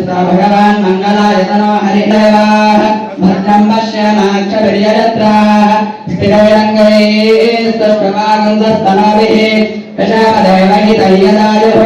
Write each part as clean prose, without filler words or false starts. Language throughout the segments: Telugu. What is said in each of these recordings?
भगवान् मंगलायतनो हरिदेवाः भद्रं पश्येमाक्षभिर्यजत्राः स्थिरैरङ्गैस्तुष्टवागुंसस्तनोभिः यशामदेवहितैयदायुः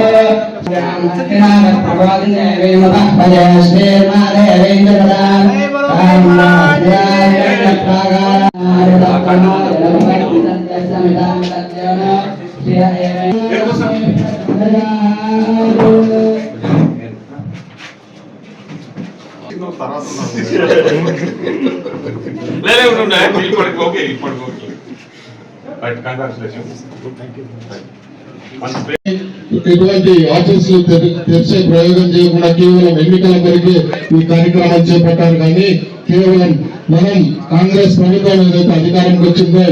ఇటువంటి ఆఫీసులు తెరిచే ప్రయోగం చేయకుండా కేవలం ఎన్నికల కొరకే ఈ కార్యక్రమాలు చేపట్టారు. కానీ కేవలం మనం కాంగ్రెస్ ప్రభుత్వం ఏదైతే అధికారంకి వచ్చిందో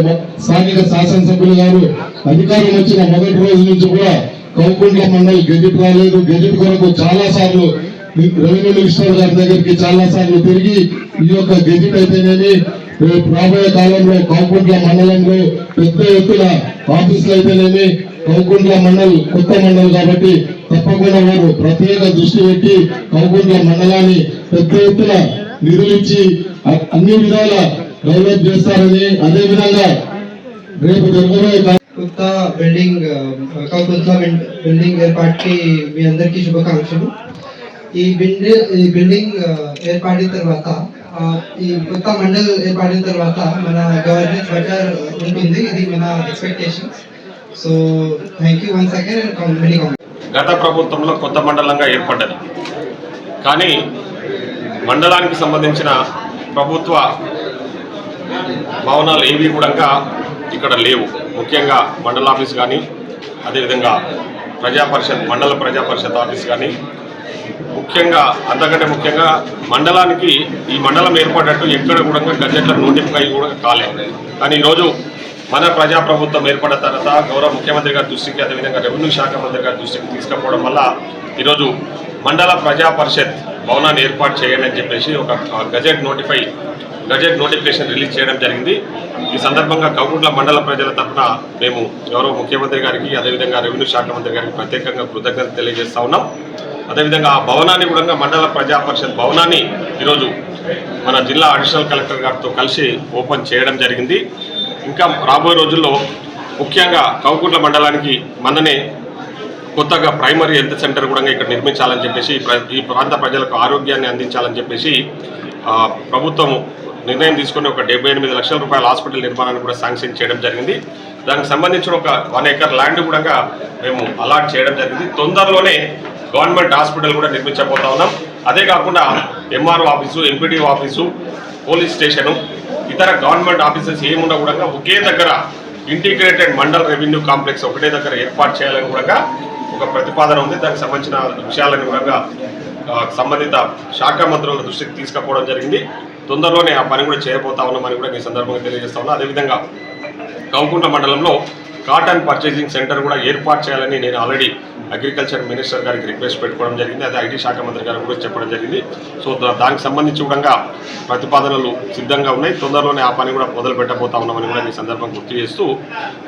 స్థానిక శాసనసభ్యులు గారు అధికారం వచ్చిన మొదటి రోజు నుంచి కూడా కౌకుంట్ల మండలి గెజిట్ రాలేదు. గెజిట్ కొరకు చాలా సార్లు రెవెన్యూ మినిస్టర్ గారి దగ్గరికి చాలా సార్లు తిరిగి ఈ యొక్క గెజిట్ అయితేనేమి రాబోయే కాలంలో కౌకుంట్ల మండలంలో పెద్ద ఎత్తున ఆఫీసులు అయితేనేమి కౌకుంట్ల మండల్ కొత్త మండల్ కాబట్టి తప్పకుండా వారు ప్రత్యేక దృష్టి పెట్టి కౌకుంట్ల మండలాన్ని పెద్ద ఎత్తున నిధులిచ్చి అన్ని విధాల డెవలప్ చేస్తారని, అదే విధంగా రేపు జరగబోయే కొత్త బిల్డింగ్ ఏర్పాటుకి మీ అందరికీ శుభాకాంక్షలు. ఈ బిల్డింగ్ ఏర్పడిన తర్వాత ఈ కొత్త మండల్ ఏర్పడిన తర్వాత మన గవర్నెన్స్ బెటర్ ఉంటుంది. ఇది మన expectation. So thank you once again. గత ప్రభుత్వంలో కొత్త మండలంగా ఏర్పడ్డది, కానీ మండలానికి సంబంధించిన ప్రభుత్వ భవనాలు ఏవి కూడా ఇక్కడ లేవు. ముఖ్యంగా మండల ఆఫీస్ కానీ, అదేవిధంగా మండల ప్రజా పరిషత్ ఆఫీస్ కానీ, ముఖ్యంగా అంతకంటే ముఖ్యంగా మండలానికి ఈ మండలం ఏర్పడ్డట్టు ఎక్కడ కూడా గజెట్ల నోటిఫై కూడా కాలేదు. కానీ ఈరోజు మన ప్రజాప్రభుత్వం ఏర్పడిన తర్వాత గౌరవ ముఖ్యమంత్రి గారి దృష్టికి, అదేవిధంగా రెవెన్యూ శాఖ మంత్రి గారి దృష్టికి తీసుకుపోవడం వల్ల ఈరోజు మండల ప్రజా పరిషత్ భవనాన్ని ఏర్పాటు చేయండి అని చెప్పేసి ఒక గజెట్ నోటిఫికేషన్ రిలీజ్ చేయడం జరిగింది. ఈ సందర్భంగా కౌకుంట్ల మండల ప్రజల తరఫున మేము గౌరవ ముఖ్యమంత్రి గారికి, అదేవిధంగా రెవెన్యూ శాఖ మంత్రి గారికి ప్రత్యేకంగా కృతజ్ఞతలు తెలియజేస్తా ఉన్నాం. అదేవిధంగా ఆ భవనాన్ని కూడా మండల ప్రజా పరిషత్ భవనాన్ని ఈరోజు మన జిల్లా అడిషనల్ కలెక్టర్ గారితో కలిసి ఓపెన్ చేయడం జరిగింది. ఇంకా రాబోయే రోజుల్లో ముఖ్యంగా కౌకుంట్ల మండలానికి మననే కొత్తగా ప్రైమరీ హెల్త్ సెంటర్ కూడా ఇక్కడ నిర్మించాలని చెప్పేసి, ఈ ప్రాంత ప్రజలకు ఆరోగ్యాన్ని అందించాలని చెప్పేసి ప్రభుత్వం నిర్ణయం తీసుకుని ఒక 78 లక్షల రూపాయల హాస్పిటల్ నిర్మాణాన్ని కూడా శాంక్షన్ చేయడం జరిగింది. దానికి సంబంధించిన ఒక 1 ఎకర్ ల్యాండ్ కూడా మేము అలాట్ చేయడం జరిగింది. తొందరలోనే గవర్నమెంట్ హాస్పిటల్ కూడా నిర్మించబోతా ఉన్నాం. అదే కాకుండా MRO office, MPDO office, police station, ఇతర గవర్నమెంట్ ఆఫీసెస్ ఏమున్నా కూడా ఒకే దగ్గర ఇంటిగ్రేటెడ్ మండల్ రెవెన్యూ కాంప్లెక్స్ ఒకటే దగ్గర ఏర్పాటు చేయాలని కూడా ఒక ప్రతిపాదన ఉంది. దానికి సంబంధించిన విషయాలను కూడా సంబంధిత శాఖ మంత్రుల దృష్టికి తీసుకుపోవడం జరిగింది. తొందరలోనే ఆ పని కూడా చేయబోతా ఉన్నామని కూడా ఈ సందర్భంగా తెలియజేస్తా ఉన్నా. అదేవిధంగా కౌకుంట్ల మండలంలో కాటన్ పర్చేసింగ్ సెంటర్ కూడా ఏర్పాటు చేయాలని నేను ఆల్రెడీ అగ్రికల్చర్ మినిస్టర్ గారికి రిక్వెస్ట్ పెట్టుకోవడం జరిగింది. అదే ఐటీ శాఖ మంత్రి గారు కూడా చెప్పడం జరిగింది. సో దానికి సంబంధించి కూడా ప్రతిపాదనలు సిద్ధంగా ఉన్నాయి. తొందరలోనే ఆ పని కూడా మొదలు పెట్టబోతా ఉన్నామని కూడా ఈ సందర్భంగా గుర్తు చేస్తూ,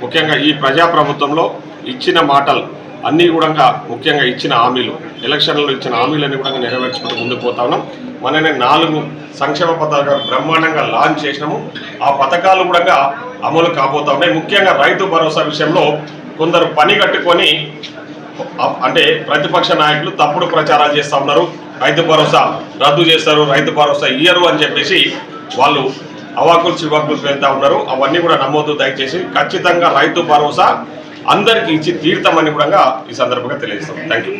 ముఖ్యంగా ఈ ప్రజాప్రభుత్వంలో ఇచ్చిన మాటలు అన్నీ కూడా, ముఖ్యంగా ఇచ్చిన హామీలు, ఎలక్షన్లలో ఇచ్చిన హామీలన్నీ కూడా నెరవేర్చుకుంటూ ముందుకు పోతా ఉన్నాం. మననే 4 సంక్షేమ పథకాలు బ్రహ్మాండంగా లాంచ్ చేసినాము. ఆ పథకాలు కూడా అమలు కాబోతా ఉన్నాయి. ముఖ్యంగా రైతు భరోసా విషయంలో కొందరు పని కట్టుకొని, అంటే ప్రతిపక్ష నాయకులు తప్పుడు ప్రచారాలు చేస్తూ ఉన్నారు. రైతు భరోసా రద్దు చేస్తారు, రైతు భరోసా ఇయ్యరు అని చెప్పేసి వాళ్ళు అవాకులు చివాకులు వెళ్తూ ఉన్నారు. అవన్నీ కూడా నమోదు దయచేసి ఖచ్చితంగా రైతు భరోసా అందరికీ ఇచ్చి తీర్థమని కూడా ఈ సందర్భంగా తెలియజేస్తాం. Thank you.